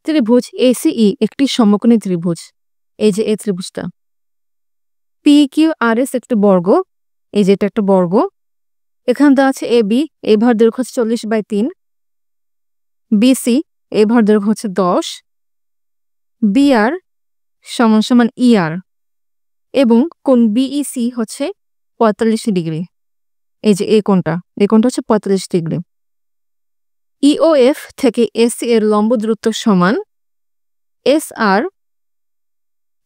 ত্রিভুজ এসিই একটি সমকোণী ত্রিভুজ। এই যে এই ত্রিভুজটা পি কিউ আর এস একটা বর্গ, এই যে এটা একটা বর্গ। এখানে দেওয়া আছে এ বি, এই ভার দৈর্ঘ্য হচ্ছে 40/3, বিসি এই ভার দৈর্ঘ্য হচ্ছে 10, বিআর সমান সমান ইআর এবং কোণ বিইসি হচ্ছে 45 ডিগ্রি। এই যে এই কোণটা হচ্ছে 45 ডিগ্রি। ইওএফ থেকে এসি এর লম্ব দূরত্ব সমান এস আর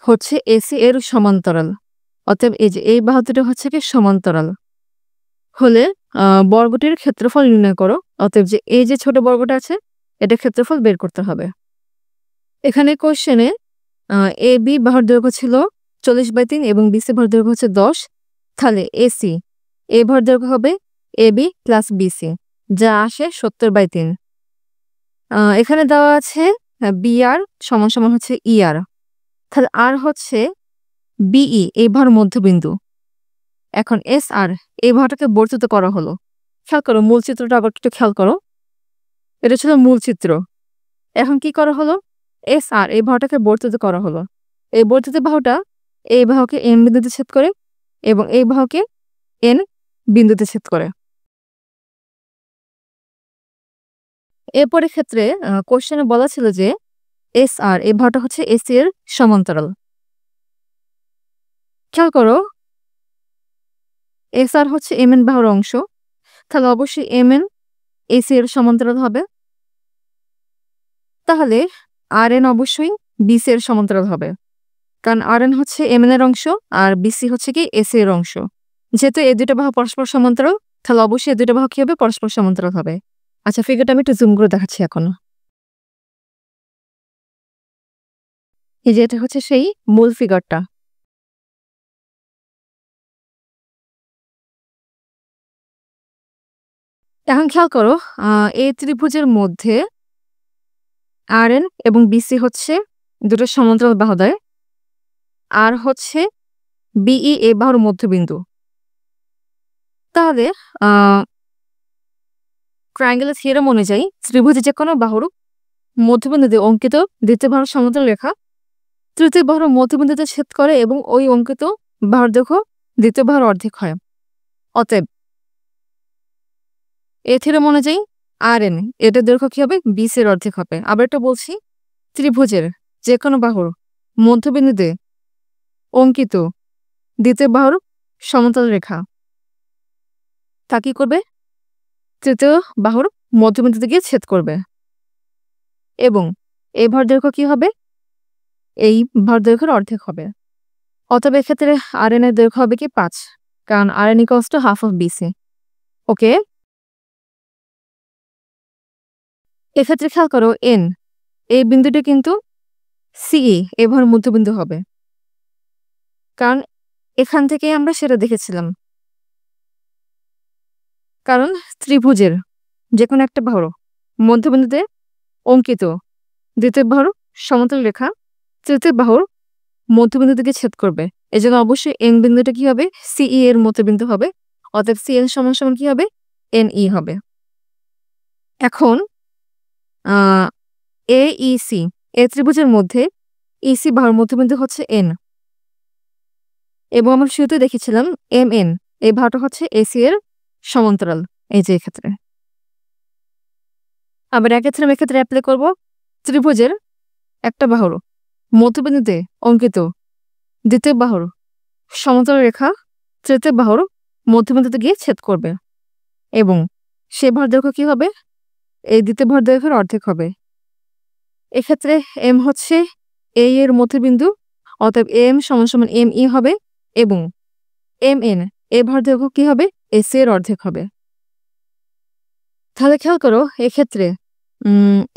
হচ্ছে এসি এর সমান্তরাল। অতএব এই যে এই বাহু দুটো হচ্ছে কি সমান্তরাল হলে বর্গটির ক্ষেত্রফল নির্ণয় করো। অতএব যে এই যে ছোট বর্গটা আছে এটা ক্ষেত্রফল বের করতে হবে। এখানে কোশ্চেনে এ বি বাহুর দৈর্ঘ্য ছিল 40/3 এবং বিসি বাহুর দৈর্ঘ্য হচ্ছে 10। তাহলে এসি এ বাহুর দৈর্ঘ্য হবে এ বি প্লাস বিসি, যা আসে 70/3। এখানে দেওয়া আছে বিআর সমান সমান হচ্ছে ইআর। তাহলে আর হচ্ছে বিই এই বাহুর মধ্যবিন্দু। এখন এস আর এই বাহুটাকে বর্ধিত করা হলো। খেয়াল করো মূল চিত্রটা আবার একটু খেয়াল করো, এটা ছিল মূল চিত্র। এখন কি করা হলো, এস আর এই বাহুটাকে বর্ধিত করা হলো। এই বর্ধিত বাহুটা এই বাহুকে এম বিন্দুতে ছেদ করে এবং এই বাহুকে এন বিন্দুতে ছেদ করে। এরপরের ক্ষেত্রে কোশ্চেনে বলা ছিল যে এস আর এই বাহুটা হচ্ছে এসি এর সমান্তরাল। খেয়াল করো এস আর হচ্ছে এম এন বাহুর অংশ, তাহলে অবশ্যই এম এন এসি এর সমান্তরাল হবে। তাহলে আর এন অবশ্যই বিসি এর সমান্তরাল হবে, কারণ আর এন হচ্ছে এম এন এর অংশ আর বিসি হচ্ছে কি এসি এর অংশ। যেহেতু এই দুটো বাহু পরস্পর সমান্তরাল, তাহলে অবশ্যই এই দুটো বাহু কি হবে, পরস্পর সমান্তরাল হবে। আচ্ছা, ফিগারটা আমি একটু জুম করে দেখাচ্ছি এখন। এই যে এটা হচ্ছে সেই মূল ফিগারটা। এখন খেয়াল করো এই ত্রিভুজের মধ্যে আর এন এবং বিসি হচ্ছে দুটো সমান্তরাল বাহু দ্বয়, আর হচ্ছে বিই এ বাহুর মধ্যবিন্দু। তাহলে ট্রায়াঙ্গেলের থিওরেম অনুযায়ী ত্রিভুজের যে কোনো বাহুর মধ্যবিন্দুতে অঙ্কিত দ্বিতীয় বাহুর সমান্তরাল রেখা তৃতীয় বাহুর মধ্যবিন্দুতে ছেদ করে এবং ওই অঙ্কিত বাহুর দৈর্ঘ্য দ্বিতীয় বাহুর অর্ধেক হয়। অতএব এই থিওরেম অনুযায়ী আর এন এটার দৈর্ঘ্য কি হবে, বিসি এর অর্ধেক হবে। আবার একটা বলছি, ত্রিভুজের যে কোনো বাহুর মধ্যবিন্দুতে অঙ্কিত দ্বিতীয় বাহুর সমান্তরাল রেখা তা কি করবে, তৃতীয় বাহুর মধ্যবিন্দুতে গিয়ে ছেদ করবে এবং এই ভার দৈর্ঘ্য কি হবে, এই ভার দৈর্ঘ্যের অর্ধেক হবে। অতএব এক্ষেত্রে আর এন এর দৈর্ঘ্য হবে কি 5, কারণ R N equals to half of BC. Okay, এক্ষেত্রে খেয়াল করো এন এই বিন্দুটি কিন্তু সিই এই ভার মধ্যবিন্দু হবে, কারণ এখান থেকে আমরা সেটা দেখেছিলাম। কারণ ত্রিভুজের যে কোনো একটা বাহুর মধ্যবিন্দুতে অঙ্কিত দ্বিতীয় বাহুর সমান্তরাল রেখা তৃতীয় বাহুর মধ্যবিন্দু থেকে ছেদ করবে। এই জন্য অবশ্যই এন বিন্দুটা কি হবে, সিই এর মধ্যবিন্দু হবে। অতএব সি এন সমান সমান কি হবে, এন ই হবে। এখন এ ই সি এই ত্রিভুজের মধ্যে ইসি বাহুর মধ্যবিন্দু হচ্ছে এন এবং আমরা শুরুতে দেখেছিলাম এম এন এই বাহুটা হচ্ছে এসি এর সমান্তরাল। এই যে এক্ষেত্রে আবার এক্ষেত্রে আমি এক্ষেত্রে অ্যাপ্লাই করবো, ত্রিভুজের একটা বাহুর মধ্যবিন্দুতে অঙ্কিত দ্বিতীয় বাহুর সমান্তরাল রেখা তৃতীয় বাহুর মধ্যবিন্দুতে গিয়ে ছেদ করবে এবং সে ভার দৈর্ঘ্য কি হবে, এই দ্বিতীয় ভার দৈর্ঘ্যের অর্ধেক হবে। এক্ষেত্রে এম হচ্ছে এ এর মধ্যবিন্দু, অতএব এম সমান সমান এম ই হবে এবং এম এন এ ভার দৈর্ঘ্য কি হবে, এসি এর অর্ধেক হবে। তাহলে খেয়াল করো এক্ষেত্রে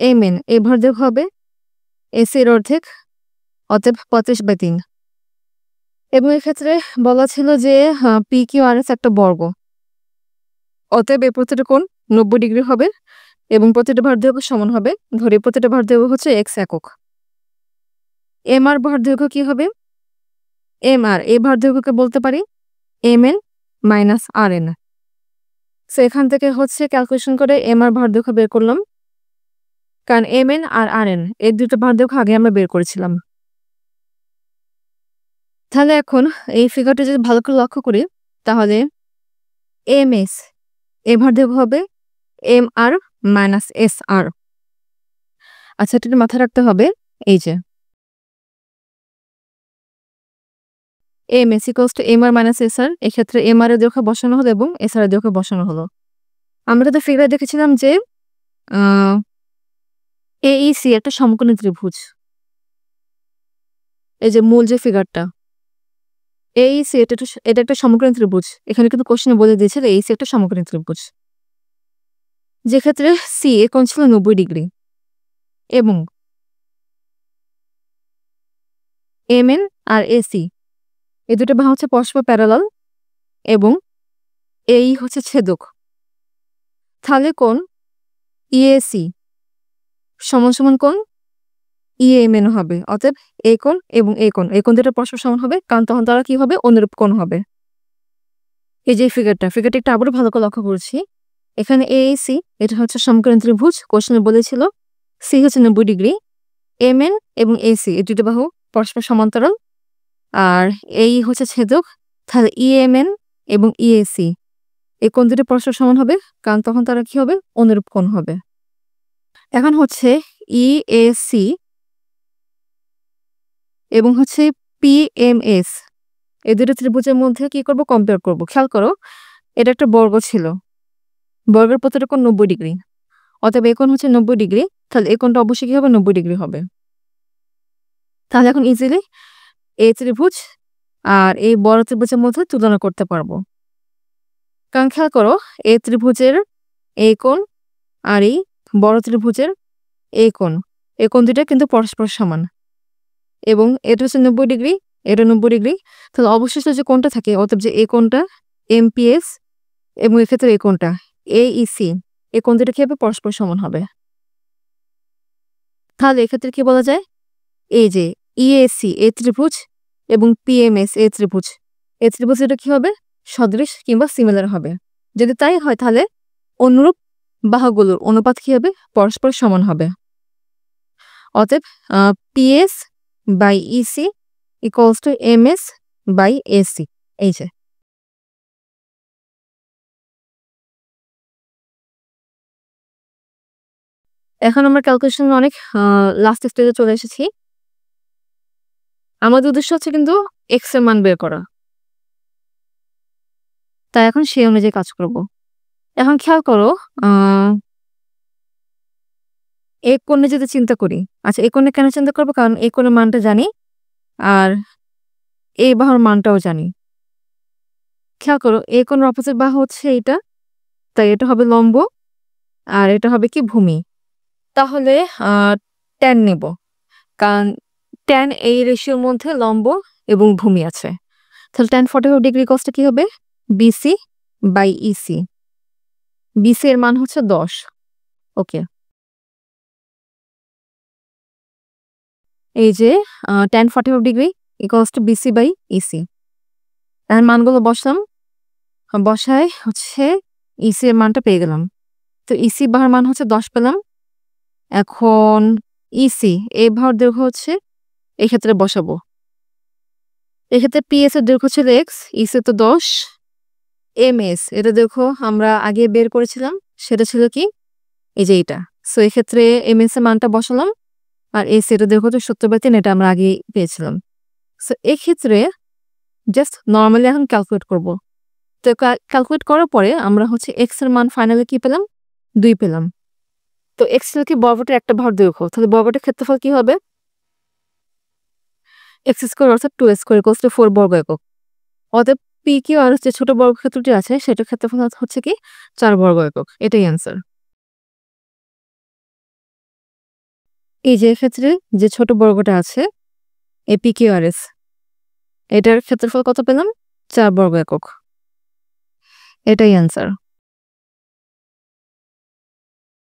এম এন এ ভার দৈর্ঘ্য হবে এসি এর অর্ধেক, অতএব 35/3। এবং এক্ষেত্রে বলা ছিল যে পি কিউ আর এস একটা বর্গ, অতএব এই প্রতিটা কোণ 90 ডিগ্রি হবে এবং প্রতিটা ভার দৈর্ঘ্য সমান হবে। ধরি প্রতিটা ভার দৈর্ঘ্য হচ্ছে এক্স একক। এম আর ভার দৈর্ঘ্য কি হবে, এম আর এই ভার দৈর্ঘ্যকে বলতে পারি এম এন মাইনাস আর এন। সো এখান থেকে হচ্ছে ক্যালকুলেশন করে এম আর ভার দৈর্ঘ্য বের করলাম। কারণ mn আর rn এই দুটো ভারদেরখ আগে আমরা বের করেছিলাম। তাহলে এখন এই ফিগারটা যদি ভালো করে লক্ষ্য করি তাহলে ms এই ভারদেরখ হবে mr মাইনাস sr। আচ্ছা, এটা মাথায় রাখতে হবে। এই যে ms equals to mr minus sr, এক্ষেত্রে mr এর দৈর্ঘ্য বসানো হলো এবং sr এর দৈর্ঘ্য বসানো হলো। আমরা তো ফিগারে দেখেছিলাম যে AEC একটা সমকোণী ত্রিভুজ। এই যে মূল যে ফিগারটা AEC এটা একটা সমকোণী ত্রিভুজ। এখানে কিন্তু কোশ্চেনে বলে দিয়েছে যে AEC একটা সমকোণী ত্রিভুজ, যেক্ষেত্রে C এর কোণ ছিল 90 ডিগ্রি এবং MN আর AC এই দুটো বাহু হচ্ছে পরস্পর প্যারালাল এবং এই হচ্ছে ছেদক। তাহলে কোণ EAC সমান সমান কোণ EMN হবে। অতএব এই কোণ এবং এই কোণ দুটো পরস্পর সমান হবে, কারণ তখন তারা কি হবে, অনুরূপ কোণ হবে। এই যে ফিগারটা একটু আবারও ভালো করে লক্ষ্য করছি। এখানে AAC এটা হচ্ছে সমকোণী ত্রিভুজ। কোশ্চেনে বলেছিল C হচ্ছে 90 ডিগ্রি, MN এবং AC এই দুটো বাহু পরস্পর সমান্তরাল, আর এই হচ্ছে ছেদক। তাহলে EMN এবং EAC এই কোণ দুটো পরস্পর সমান হবে, কারণ তখন তারা কি হবে, অনুরূপ কোণ হবে। এখন হচ্ছে EAC এবং হচ্ছে PMS এই দুটো ত্রিভুজের মধ্যে কি করব, কম্পেয়ার করব। খেয়াল করো, এটা একটা বর্গ ছিল, বর্গের প্রতিটা কোণ 90 ডিগ্রি। অতএব এই কোণ হচ্ছে 90 ডিগ্রি, তাহলে এই কোণটা অবশ্যই কি হবে, 90 ডিগ্রি হবে। তাহলে এখন ইজিলি এই ত্রিভুজ আর এই বড় ত্রিভুজের মধ্যে তুলনা করতে পারবো। কারণ খেয়াল করো, এই ত্রিভুজের এই কোণ আর এই বড় ত্রিভুজের এই কোণ দুটো কিন্তু পরস্পর সমান এবং এটা হচ্ছে 90 ডিগ্রি, এটা 90 ডিগ্রি। তাহলে অবশিষ্ট যে কোণটা থাকে, অতএব যে এই কোণটা MPS এবং এক্ষেত্রে এই কোণটা AEC এই কোণ দুটো কি হবে, পরস্পর সমান হবে। তাহলে এক্ষেত্রে কি বলা যায়, এই যে EAC এই ত্রিভুজ এবং PMS এই ত্রিভুজ এটা কি হবে, সদৃশ কিংবা সিমিলার হবে। যদি তাই হয় তাহলে অনুরূপ বাহুগুলোর অনুপাত কি হবে, পরস্পর সমান হবে। অতএব PS by EC equals to MS by AC। এই যে এখন আমরা ক্যালকুলেশন অনেক লাস্ট স্টেজে চলে এসেছি। আমাদের উদ্দেশ্য হচ্ছে কিন্তু এক্স এর মান বের করা, তাই এখন সেই অনুযায়ী কাজ করব। এখন খেয়াল করো, এই কোণে যদি চিন্তা করি, আচ্ছা এই কোণে কেন চিন্তা করবো, কারণ এই কোণের মানটা জানি আর এই বাহুর মানটাও জানি। খেয়াল করো, এই কোণের অপোজিট বাহু হচ্ছে এইটা, তাই এটা হবে লম্ব আর এটা হবে কি, ভূমি। তাহলে ট্যান নেব, কারণ ট্যান এই রেশিওর মধ্যে লম্ব এবং ভূমি আছে। তাহলে ট্যান 45 ডিগ্রি কস্টে কি হবে, BC বাই EC। BC এর মান হচ্ছে 10। ওকে, এই যে tan 45 degree equals to BC by EC। তার মানগুলো বসায় হচ্ছে EC এর মানটা পেয়ে গেলাম। তো EC বাহুর মান হচ্ছে 10 পেলাম। এখন EC এই বাহুর দৈর্ঘ্য হচ্ছে এই ক্ষেত্রে বসাবো। এক্ষেত্রে PS এর দৈর্ঘ্য ছিল x, EC তো 10, MS এটা দৈর্ঘ্য আমরা আগে বের করেছিলাম, সেটা ছিল কি, এই যে এটা। সো এক্ষেত্রে MS এর মানটা বসালাম আর AC এর দৈর্ঘ্য তো 70/3, এটা আমরা আগে পেয়েছিলাম। সো এক্ষেত্রে জাস্ট নর্মালি এখন ক্যালকুলেট করব। তো ক্যালকুলেট করার পরে আমরা হচ্ছে x এর মান ফাইনালি কি পেলাম, 2 পেলাম। তো x ছিল কি, বর্গটার একটা বাহুর দৈর্ঘ্য, তাহলে বর্গটার ক্ষেত্রফল কি হবে, x স্কয়ার অর্থাৎ 2 স্কয়ার ইকুয়ালস টু 4 বর্গ একক। অতএব PQR যে ছোট বর্গক্ষেত্রটি আছে সেটার ক্ষেত্রফল হচ্ছে কি, 4 বর্গ একক। এটাই অ্যান্সার। এই যে ক্ষেত্রে যে ছোট বর্গটা আছে PQRS, এটার ক্ষেত্রফল কত পেলাম, 4 বর্গ একক। এটাই অ্যান্সার।